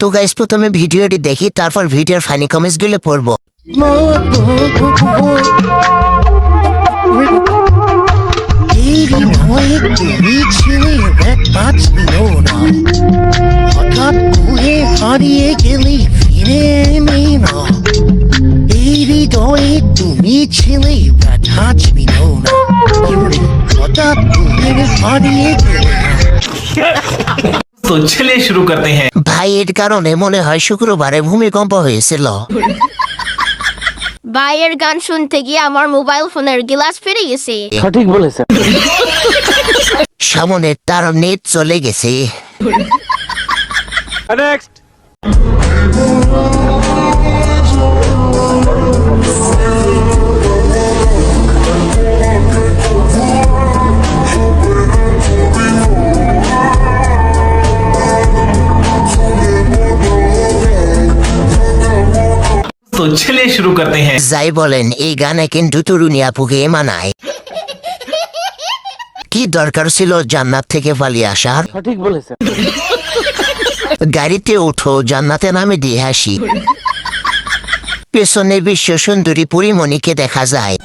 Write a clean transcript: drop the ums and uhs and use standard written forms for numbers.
তো গাইস প্রথমে ভিডিওটি দেখি, তারপর ভিডিওর ফানি কমেন্টস গুলো পড়বো। তুমি ছিলে বাঁচলিও না, হঠাৎ করে হারিয়ে গেলে ফিরে এলি না। এই হৃদয়ে তুমি ছিলে বাঁচলিও না, হঠাৎ করে হারিয়ে গেলে। तो चलिए शुरू करते हैं। ভাই এর কারণে মনে হয় শুক্রবারে ভূমিকম্প হয়েছিল। ভাইয়ের গান শুনতে গিয়ে আমার মোবাইল ফোনের গ্লাস ফেটে গেছে। সঠিক বলেছেন। সামনে তার নেট চলে গেছে। तो चलिए शुरू करते हैं। যাই বলেন, এই গানে কিন্তু তরুণী আপুকে মানায়। কি দরকার ছিল জান্নাত থেকে পালিয়ে আসার? সঠিক বলেছেন। গাড়িতে উঠো, জান্নাতে নামে দিয়ে হাসি। পেছনে বিশ্ব সুন্দরী পরিমণিকে দেখা যায়।